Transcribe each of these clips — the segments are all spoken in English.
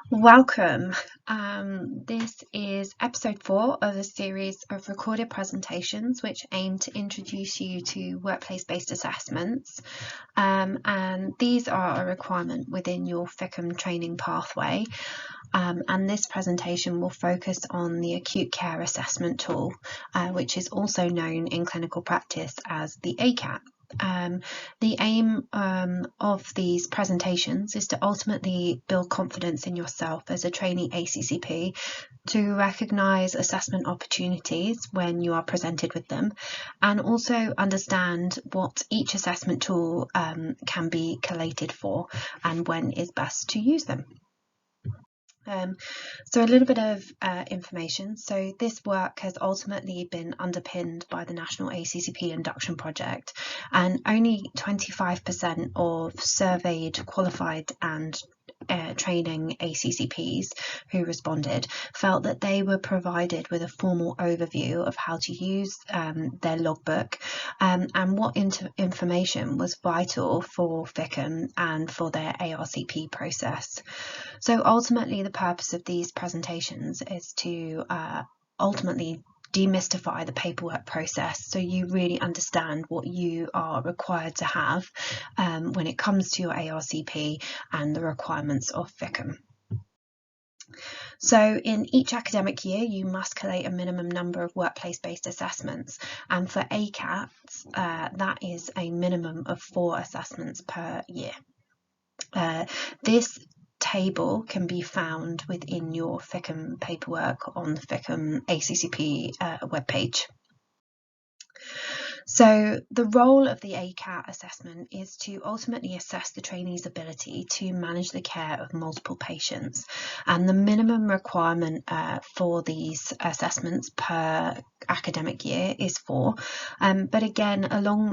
Welcome. This is episode 4 of a series of recorded presentations which aim to introduce you to workplace-based assessments. And these are a requirement within your FICM training pathway. And this presentation will focus on the acute care assessment tool, which is also known in clinical practice as the ACAT. The aim of these presentations is to ultimately build confidence in yourself as a trainee ACCP, to recognise assessment opportunities when you are presented with them, and also understand what each assessment tool can be collated for and when is best to use them. So a little bit of information. So this work has ultimately been underpinned by the National ACCP Induction Project, and only 25% of surveyed, qualified and training ACCPs who responded felt that they were provided with a formal overview of how to use their logbook and what information was vital for FICM and for their ARCP process. So ultimately the purpose of these presentations is to ultimately demystify the paperwork process so you really understand what you are required to have when it comes to your ARCP and the requirements of FICM. So in each academic year, you must collate a minimum number of workplace-based assessments, and for ACATs, that is a minimum of 4 assessments per year. This table can be found within your FICM paperwork on the FICM ACCP webpage. So the role of the ACAT assessment is to ultimately assess the trainee's ability to manage the care of multiple patients, and the minimum requirement for these assessments per academic year is 4. But again, along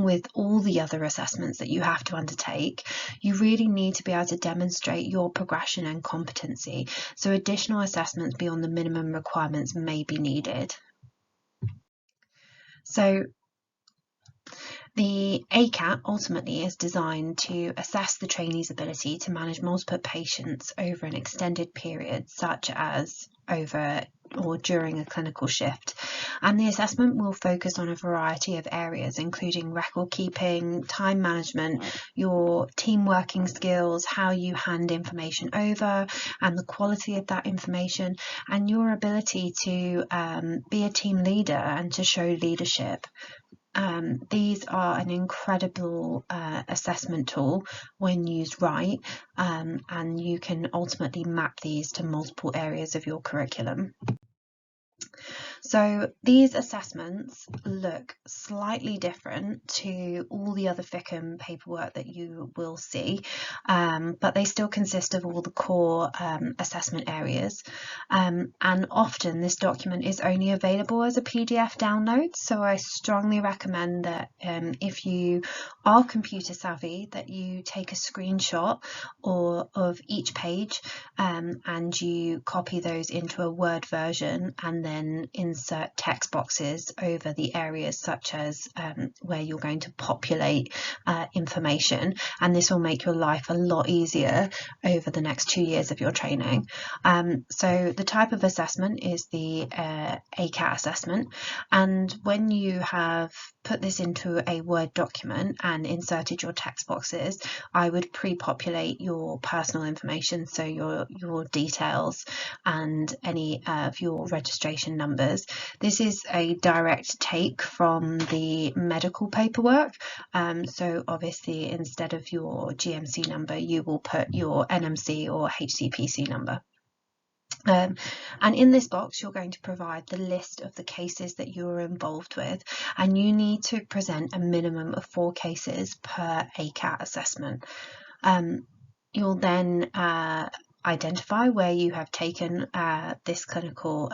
with all the other assessments that you have to undertake, you really need to be able to demonstrate your progression and competency. So additional assessments beyond the minimum requirements may be needed. So the ACAT ultimately is designed to assess the trainee's ability to manage multiple patients over an extended period, such as over or during a clinical shift, and the assessment will focus on a variety of areas, including record keeping, time management, your team working skills, how you hand information over and the quality of that information, and your ability to be a team leader and to show leadership. These are an incredible assessment tool when used right, and you can ultimately map these to multiple areas of your curriculum. So these assessments look slightly different to all the other FICM paperwork that you will see, but they still consist of all the core assessment areas. And often this document is only available as a PDF download, so I strongly recommend that if you are computer savvy, that you take a screenshot of each page and you copy those into a Word version, and then insert text boxes over the areas such as where you're going to populate information, and this will make your life a lot easier over the next 2 years of your training. So the type of assessment is the ACAT assessment, and when you have put this into a Word document and inserted your text boxes, I would pre-populate your personal information, so your details and any of your registration numbers. This is a direct take from the medical paperwork, so obviously instead of your GMC number you will put your NMC or HCPC number. And in this box you're going to provide the list of the cases that you're involved with, and you need to present a minimum of 4 cases per ACAT assessment. You'll then identify where you have taken this clinical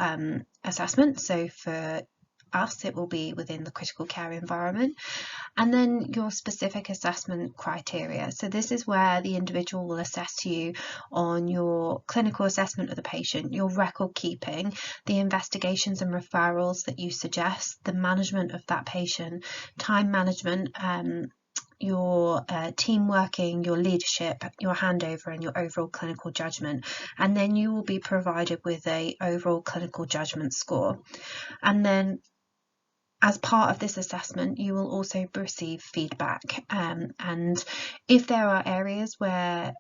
assessment. So for us it will be within the critical care environment, and then your specific assessment criteria. So this is where the individual will assess you on your clinical assessment of the patient, your record keeping, the investigations and referrals that you suggest, the management of that patient, time management, your team working, your leadership, your handover, and your overall clinical judgment. And then you will be provided with a overall clinical judgment score. And then as part of this assessment, you will also receive feedback. And if there are areas where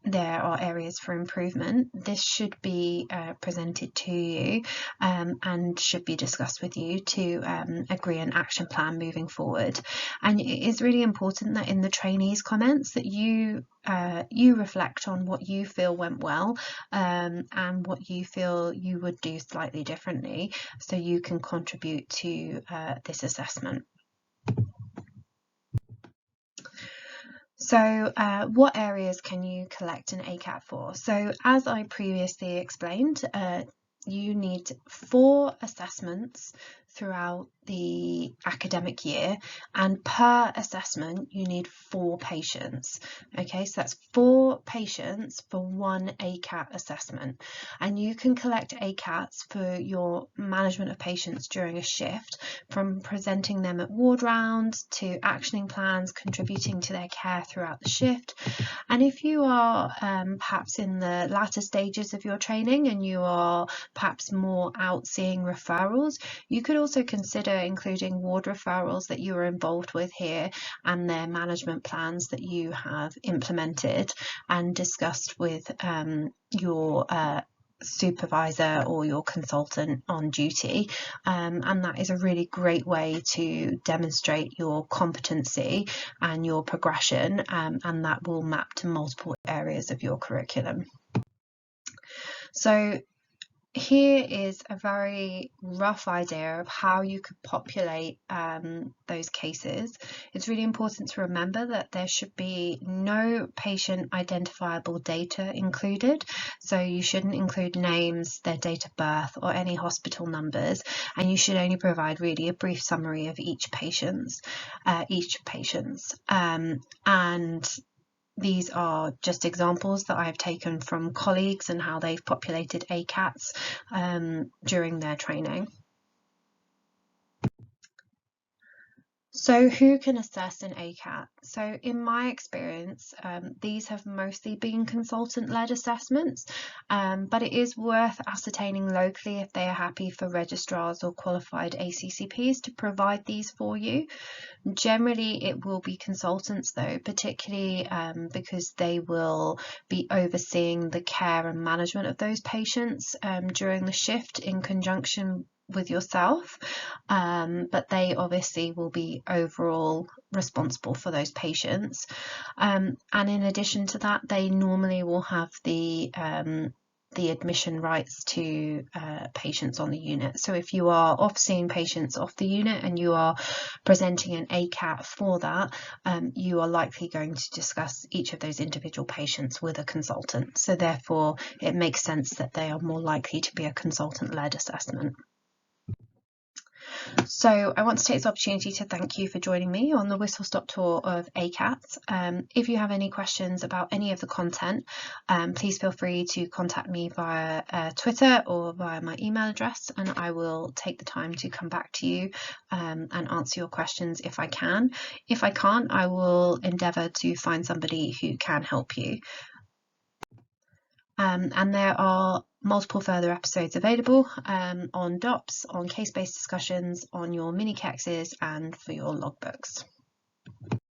there are areas for improvement, this should be presented to you and should be discussed with you to agree an action plan moving forward. And it is really important that in the trainees' comments that you reflect on what you feel went well and what you feel you would do slightly differently, so you can contribute to this assessment. So what areas can you collect an ACAT for? So as I previously explained, you need 4 assessments throughout the academic year, and per assessment you need 4 patients. Okay, so that's 4 patients for 1 ACAT assessment, and you can collect ACATs for your management of patients during a shift, from presenting them at ward rounds to actioning plans, contributing to their care throughout the shift. And if you are perhaps in the latter stages of your training and you are perhaps more out seeing referrals, you could also consider including ward referrals that you are involved with here and their management plans that you have implemented and discussed with your supervisor or your consultant on duty, and that is a really great way to demonstrate your competency and your progression, and that will map to multiple areas of your curriculum. So here is a very rough idea of how you could populate those cases. It's really important to remember that there should be no patient identifiable data included, so you shouldn't include names, their date of birth, or any hospital numbers, and you should only provide really a brief summary of each patient's. And these are just examples that I've taken from colleagues and how they've populated ACATs during their training. So who can assess an ACAT? So in my experience, these have mostly been consultant-led assessments, but it is worth ascertaining locally if they are happy for registrars or qualified ACCPs to provide these for you. Generally, it will be consultants though, particularly because they will be overseeing the care and management of those patients during the shift in conjunction with yourself, but they obviously will be overall responsible for those patients, and in addition to that, they normally will have the admission rights to patients on the unit. So if you are off seeing patients off the unit and you are presenting an ACAT for that, you are likely going to discuss each of those individual patients with a consultant. So therefore, it makes sense that they are more likely to be a consultant-led assessment. So I want to take this opportunity to thank you for joining me on the whistle-stop tour of ACAT. If you have any questions about any of the content, please feel free to contact me via Twitter or via my email address, and I will take the time to come back to you and answer your questions if I can. If I can't, I will endeavour to find somebody who can help you. And there are multiple further episodes available on DOPS, on case-based discussions, on your mini-KEXs, and for your logbooks.